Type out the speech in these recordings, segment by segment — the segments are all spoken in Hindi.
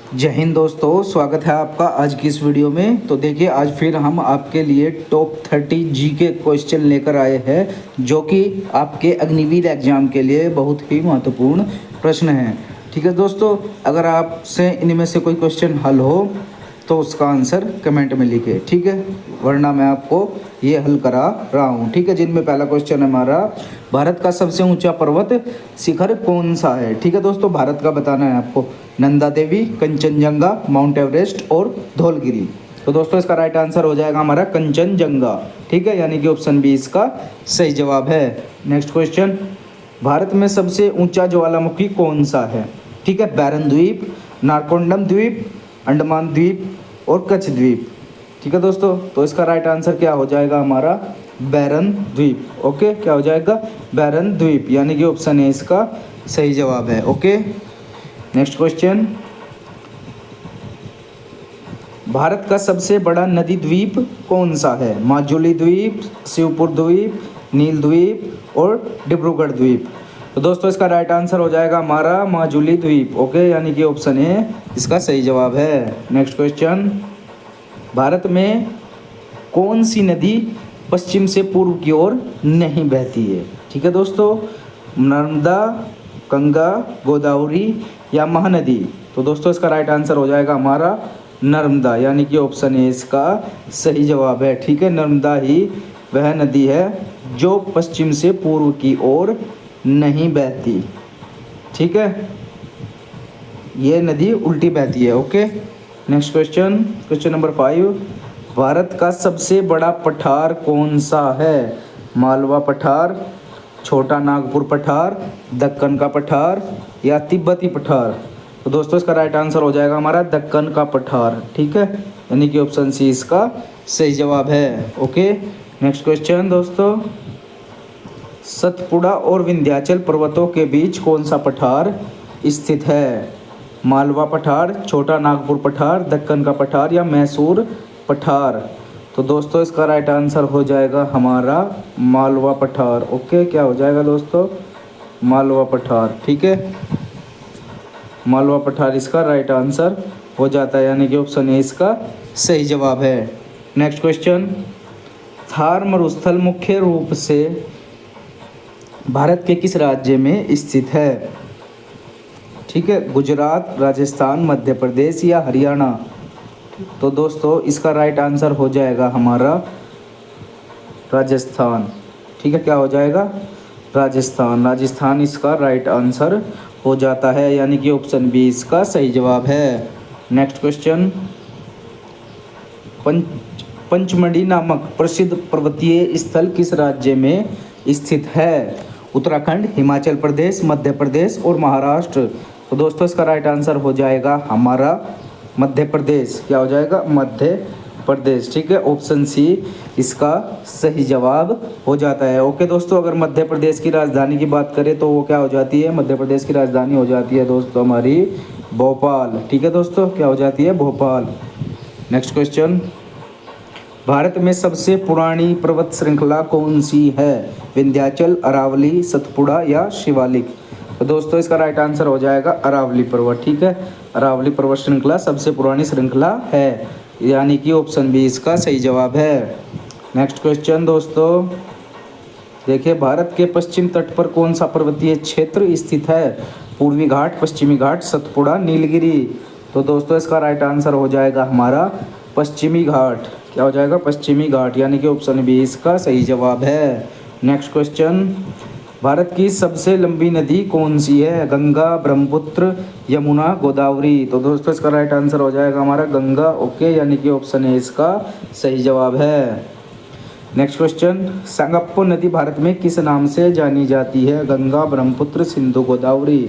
जय हिंद दोस्तों, स्वागत है आपका आज की इस वीडियो में। तो देखिए, आज फिर हम आपके लिए टॉप 30 जी के क्वेश्चन लेकर आए हैं जो कि आपके अग्निवीर एग्जाम के लिए बहुत ही महत्वपूर्ण प्रश्न हैं। ठीक है दोस्तों, अगर आपसे इनमें से कोई क्वेश्चन हल हो तो उसका आंसर कमेंट में लिखे, ठीक है, वरना मैं आपको ये हल करा रहा हूँ। ठीक है, जिनमें पहला क्वेश्चन हमारा, भारत का सबसे ऊंचा पर्वत शिखर कौन सा है। ठीक है दोस्तों, भारत का बताना है आपको। नंदा देवी, कंचनजंगा, माउंट एवरेस्ट और धौलगिरी। तो दोस्तों इसका राइट आंसर हो जाएगा हमारा कंचनजंगा। ठीक है, यानी कि ऑप्शन बी इसका सही जवाब है। नेक्स्ट क्वेश्चन, भारत में सबसे ऊंचा ज्वालामुखी कौन सा है। ठीक है, बैरन द्वीप, नारकोंडम द्वीप, अंडमान द्वीप और कच्छ द्वीप। ठीक है दोस्तों, तो इसका राइट आंसर क्या हो जाएगा हमारा, बैरन द्वीप। ओके, क्या हो जाएगा, बैरन द्वीप, यानी कि ऑप्शन ए इसका सही जवाब है। ओके, नेक्स्ट क्वेश्चन, भारत का सबसे बड़ा नदी द्वीप कौन सा है। माजुली द्वीप, शिवपुर द्वीप, नील द्वीप और डिब्रूगढ़ द्वीप। तो दोस्तों इसका राइट आंसर हो जाएगा हमारा माजुली द्वीप। ओके, यानी कि ऑप्शन ए इसका सही जवाब है। नेक्स्ट क्वेश्चन, भारत में कौन सी नदी पश्चिम से पूर्व की ओर नहीं बहती है। ठीक है दोस्तों, नर्मदा, गंगा, गोदावरी या महानदी। तो दोस्तों इसका राइट आंसर हो जाएगा हमारा नर्मदा, यानी कि ऑप्शन ए इसका सही जवाब है। ठीक है, नर्मदा ही वह नदी है जो पश्चिम से पूर्व की ओर नहीं बहती। ठीक है, ये नदी उल्टी बहती है। Okay, next question, question number 5, Bharat का सबसे बड़ा पठार कौन सा है। मालवा पठार, छोटा नागपुर पठार, दक्कन का पठार या तिब्बती पठार। तो दोस्तों इसका राइट आंसर हो जाएगा हमारा दक्कन का पठार। ठीक है, यानी कि ऑप्शन सी इसका सही जवाब है। ओके, नेक्स्ट क्वेश्चन दोस्तों, सतपुड़ा और विंध्याचल पर्वतों के बीच कौन सा पठार स्थित है। मालवा पठार, छोटा नागपुर पठार, दक्कन का पठार या मैसूर पठार। तो दोस्तों इसका राइट आंसर हो जाएगा हमारा मालवा पठार। ओके, क्या हो जाएगा दोस्तों, मालवा पठार। ठीक है, मालवा पठार इसका राइट आंसर हो जाता है, यानी कि ऑप्शन ए इसका सही जवाब है। नेक्स्ट क्वेश्चन, थार मरुस्थल मुख्य रूप से भारत के किस राज्य में स्थित है। ठीक है, गुजरात, राजस्थान, मध्य प्रदेश या हरियाणा। तो दोस्तों इसका राइट आंसर हो जाएगा हमारा राजस्थान। ठीक है, क्या हो जाएगा, राजस्थान। राजस्थान इसका राइट आंसर हो जाता है, यानी कि ऑप्शन बी इसका सही जवाब है। नेक्स्ट क्वेश्चन, पंचमढ़ी नामक प्रसिद्ध पर्वतीय स्थल किस राज्य में स्थित है। उत्तराखंड, हिमाचल प्रदेश, मध्य प्रदेश और महाराष्ट्र। तो दोस्तों इसका राइट आंसर हो जाएगा हमारा मध्य प्रदेश। क्या हो जाएगा, मध्य प्रदेश। ठीक है, ऑप्शन सी इसका सही जवाब हो जाता है। ओके दोस्तों, अगर मध्य प्रदेश की राजधानी की बात करें तो वो क्या हो जाती है, मध्य प्रदेश की राजधानी हो जाती है दोस्तों हमारी भोपाल। ठीक है दोस्तों, क्या हो जाती है, भोपाल। नेक्स्ट क्वेश्चन, भारत में सबसे पुरानी पर्वत श्रृंखला कौन सी है। विंध्याचल, अरावली, सतपुड़ा या शिवालिक। तो दोस्तों इसका राइट आंसर हो जाएगा अरावली पर्वत। ठीक है, अरावली पर्वत श्रृंखला सबसे पुरानी श्रृंखला है, यानी कि ऑप्शन बी इसका सही जवाब है। नेक्स्ट क्वेश्चन दोस्तों, देखिए, भारत के पश्चिम तट पर कौन सा पर्वतीय क्षेत्र स्थित है। पूर्वी घाट, पश्चिमी घाट, सतपुड़ा, नीलगिरी। तो दोस्तों इसका राइट आंसर हो जाएगा हमारा पश्चिमी घाट। क्या हो जाएगा, पश्चिमी घाट, यानी कि ऑप्शन बी इसका सही जवाब है। नेक्स्ट क्वेश्चन, भारत की सबसे लंबी नदी कौन सी है। गंगा, ब्रह्मपुत्र, यमुना, गोदावरी। तो दोस्तों इसका राइट आंसर हो जाएगा हमारा गंगा। ओके, यानी कि ऑप्शन ए इसका सही जवाब है। नेक्स्ट क्वेश्चन, संगप्पो नदी भारत में किस नाम से जानी जाती है। गंगा, ब्रह्मपुत्र, सिंधु, गोदावरी।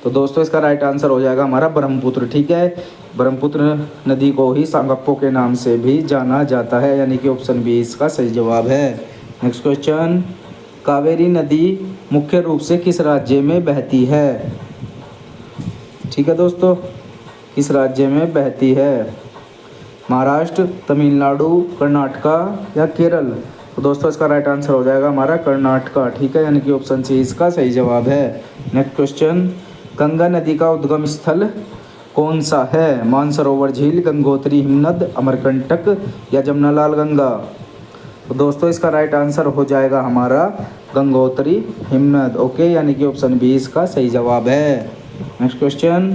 तो दोस्तों इसका राइट आंसर हो जाएगा हमारा ब्रह्मपुत्र। ठीक है, ब्रह्मपुत्र नदी को ही संगप्पो के नाम से भी जाना जाता है, यानी कि ऑप्शन बी इसका सही जवाब है। नेक्स्ट क्वेश्चन, कावेरी नदी मुख्य रूप से किस राज्य में बहती है। ठीक है दोस्तों, किस राज्य में बहती है। महाराष्ट्र, तमिलनाडु, कर्नाटका या केरल। तो दोस्तों इसका राइट आंसर हो जाएगा हमारा कर्नाटका। ठीक है, यानी कि ऑप्शन सी इसका सही जवाब है। नेक्स्ट क्वेश्चन, गंगा नदी का उद्गम स्थल कौन सा है? मानसरोवर झील, गंगोत्री हिमनद, अमरकंटक या जमनालाल गंगा? तो दोस्तों इसका राइट आंसर हो जाएगा हमारा गंगोत्री हिमनद। ओके, यानी कि ऑप्शन बी इसका सही जवाब है। नेक्स्ट क्वेश्चन,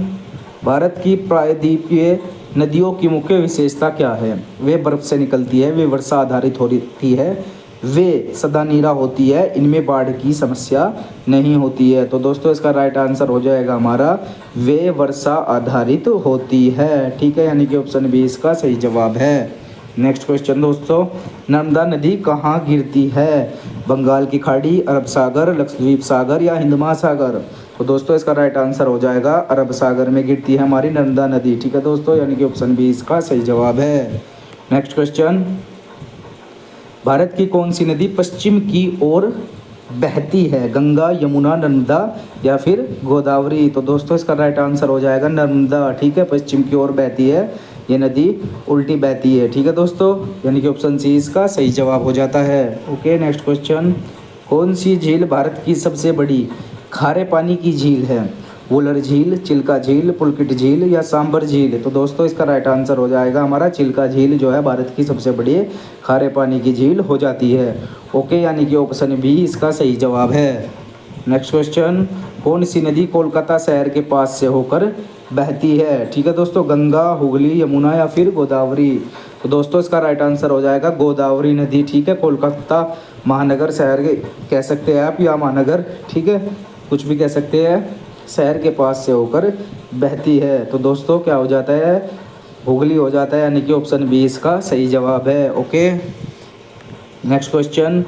भारत की प्रायद्वीपीय नदियों की मुख्य विशेषता क्या है? वे बर्फ से निकलती है, वे वर्षा आधारित होती है, वे सदानीरा होती है, इनमें बाढ़ की समस्या नहीं होती है। तो दोस्तों इसका राइट आंसर हो जाएगा हमारा वे वर्षा आधारित होती है। ठीक है, यानी कि ऑप्शन बी इसका सही जवाब है। नेक्स्ट क्वेश्चन दोस्तों, नर्मदा नदी कहाँ गिरती है? बंगाल की खाड़ी, अरब सागर, लक्षद्वीप सागर या हिंद महासागर? तो दोस्तों इसका राइट आंसर हो जाएगा अरब सागर में गिरती है हमारी नर्मदा नदी। ठीक है दोस्तों, यानी कि ऑप्शन बी इसका सही जवाब है। नेक्स्ट क्वेश्चन, भारत की कौन सी नदी पश्चिम की ओर बहती है? गंगा, यमुना, नर्मदा या फिर गोदावरी? तो दोस्तों इसका राइट आंसर हो जाएगा नर्मदा। ठीक है, पश्चिम की ओर बहती है ये नदी, उल्टी बहती है। ठीक है दोस्तों, यानी कि ऑप्शन सी इसका सही जवाब हो जाता है। ओके, नेक्स्ट क्वेश्चन, कौन सी झील भारत की सबसे बड़ी खारे पानी की झील है? वुलर झील, चिल्का झील, पुलकित झील या सांबर झील? तो दोस्तों इसका राइट आंसर हो जाएगा हमारा चिल्का झील जो है भारत की सबसे बड़ी खारे पानी की झील हो जाती है। ओके, यानी कि ऑप्शन बी इसका सही जवाब है। नेक्स्ट क्वेश्चन, कौन सी नदी कोलकाता शहर के पास से होकर बहती है? ठीक है दोस्तों, गंगा, हुगली, यमुना या फिर गोदावरी? तो दोस्तों इसका राइट आंसर हो जाएगा गोदावरी नदी। ठीक है, कोलकाता महानगर शहर के कह सकते हैं आप या महानगर, ठीक है, कुछ भी कह सकते हैं, शहर के पास से होकर बहती है। तो दोस्तों क्या हो जाता है? हुगली हो जाता है, यानी कि ऑप्शन बी इसका सही जवाब है। ओके, नेक्स्ट क्वेश्चन,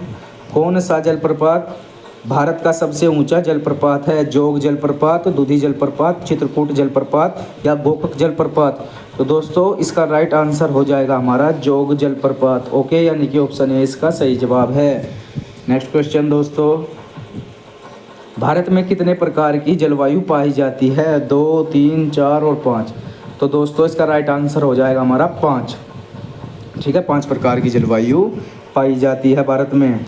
कौन सा जलप्रपात भारत का सबसे ऊंचा जलप्रपात है? जोग जलप्रपात, दुधी जलप्रपात, चित्रकूट जलप्रपात या गोकक जलप्रपात? तो दोस्तों इसका राइट आंसर हो जाएगा हमारा जोग जलप्रपात। ओके, यानी कि ऑप्शन ए इसका सही जवाब है। नेक्स्ट क्वेश्चन दोस्तों, भारत में कितने प्रकार की जलवायु पाई जाती है? 2, 3, 4 और 5? तो दोस्तों इसका राइट आंसर हो जाएगा हमारा 5। ठीक है, 5 प्रकार की जलवायु पाई जाती है भारत में।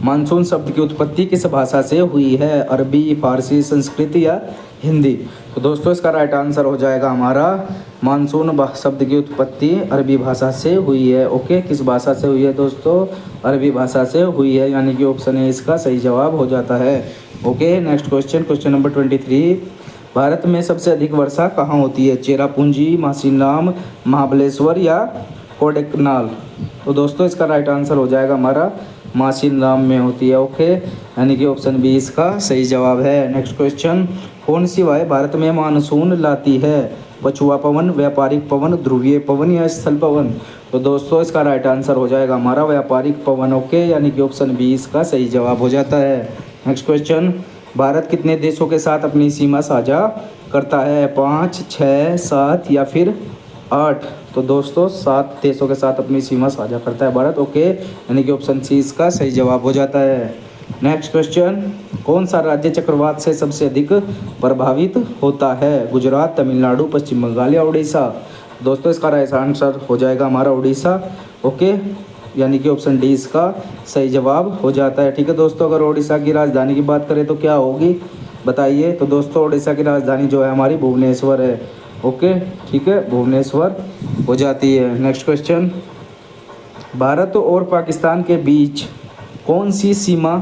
मानसून शब्द की उत्पत्ति किस भाषा से हुई है? अरबी, फारसी, संस्कृत या हिंदी? तो दोस्तों इसका राइट आंसर हो जाएगा हमारा मानसून शब्द की उत्पत्ति अरबी भाषा से हुई है। ओके, किस भाषा से हुई है दोस्तों? अरबी भाषा से हुई है, यानी कि ऑप्शन ए इसका सही जवाब हो जाता है। Okay, next question, question number 23, Bharat में सबसे अधिक वर्षा कहाँ होती है? चेरापूंजी, मासिनराम, महाबलेश्वर या कोडेकनाल? तो दोस्तों इसका राइट आंसर हो जाएगा हमारा मासिनराम में होती है। ओके, यानी कि ऑप्शन बी इसका सही जवाब है। नेक्स्ट क्वेश्चन, कौन सी वायु भारत में मानसून लाती है? पछुआ पवन, व्यापारिक पवन, ध्रुवीय पवन या स्थल पवन? तो दोस्तों इसका राइट आंसर हो जाएगा हमारा व्यापारिक पवन। ओके, यानी कि ऑप्शन बी इसका सही जवाब हो जाता है। नेक्स्ट क्वेश्चन, भारत कितने देशों के साथ अपनी सीमा साझा करता है? 5, 6, 7 या फिर 8? तो दोस्तों 7 देशों के साथ अपनी सीमा साझा करता है भारत। ओके, यानी कि ऑप्शन सी इसका सही जवाब हो जाता है। नेक्स्ट क्वेश्चन, कौन सा राज्य चक्रवात से सबसे अधिक प्रभावित होता है? गुजरात, तमिलनाडु, पश्चिम बंगाल या उड़ीसा? दोस्तों इसका राइट आंसर हो जाएगा हमारा उड़ीसा। ओके, यानी कि ऑप्शन डी इसका सही जवाब हो जाता है। ठीक है दोस्तों, अगर उड़ीसा की राजधानी की बात करें तो क्या होगी बताइए? तो दोस्तों उड़ीसा की राजधानी जो है हमारी भुवनेश्वर है। ओके, ठीक है, भुवनेश्वर हो जाती है। नेक्स्ट क्वेश्चन, भारत और पाकिस्तान के बीच कौन सी सीमा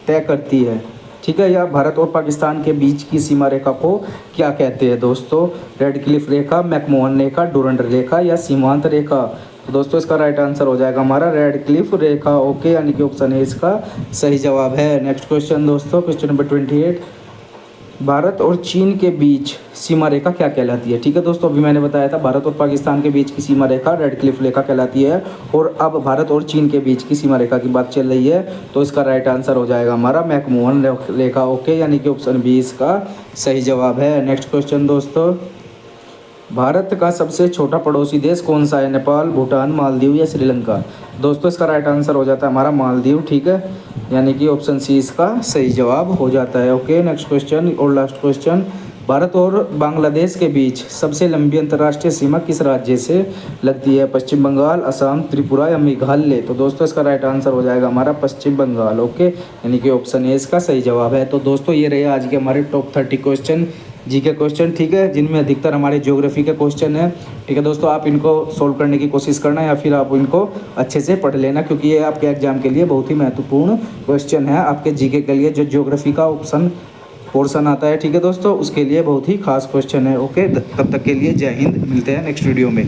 तय करती है? ठीक है, या भारत और पाकिस्तान के बीच की सीमा रेखा को क्या कहते हैं दोस्तों? रेड क्लिफ रेखा, मैकमोहन रेखा, डुरंड रेखा या सीमांत रेखा? तो दोस्तों इसका राइट आंसर हो जाएगा हमारा रेड क्लिफ रेखा। ओके, यानी कि ऑप्शन ए इसका सही जवाब है। नेक्स्ट क्वेश्चन दोस्तों, क्वेश्चन नंबर 28, भारत और चीन के बीच सीमा रेखा क्या कहलाती है? ठीक है दोस्तों, अभी मैंने बताया था भारत और पाकिस्तान के बीच की सीमा रेखा रेड क्लिफ रेखा कहलाती है, और अब भारत और चीन के बीच की सीमा रेखा की बात चल रही है, तो इसका राइट आंसर हो जाएगा हमारा मैकमोहन रेखा। ओके, यानी कि ऑप्शन बी इसका सही जवाब है। नेक्स्ट क्वेश्चन दोस्तों, भारत का सबसे छोटा पड़ोसी देश कौन सा है? नेपाल, भूटान, मालदीव या श्रीलंका? दोस्तों इसका राइट आंसर हो जाता है हमारा मालदीव। ठीक है, यानी कि ऑप्शन सी इसका सही जवाब हो जाता है। ओके, नेक्स्ट क्वेश्चन और लास्ट क्वेश्चन, भारत और बांग्लादेश के बीच सबसे लंबी अंतर्राष्ट्रीय सीमा किस राज्य से लगती है? पश्चिम बंगाल, असम, त्रिपुरा या मेघालय? तो दोस्तों इसका राइट आंसर हो जाएगा हमारा पश्चिम बंगाल। ओके, यानी कि ऑप्शन ए इसका सही जवाब है। तो दोस्तों ये रहे आज के हमारे टॉप 30 क्वेश्चन जी के क्वेश्चन, ठीक है, जिनमें अधिकतर हमारे ज्योग्राफी के क्वेश्चन है। ठीक है दोस्तों, आप इनको सोल्व करने की कोशिश करना या फिर आप इनको अच्छे से पढ़ लेना, क्योंकि ये आपके एग्जाम के लिए बहुत ही महत्वपूर्ण क्वेश्चन है। आपके जीके के लिए जो ज्योग्राफी का ऑप्शन पोर्शन आता है, ठीक है दोस्तों, उसके लिए बहुत ही खास क्वेश्चन है। ओके, तब तक के लिए जय हिंद, मिलते हैं नेक्स्ट वीडियो में।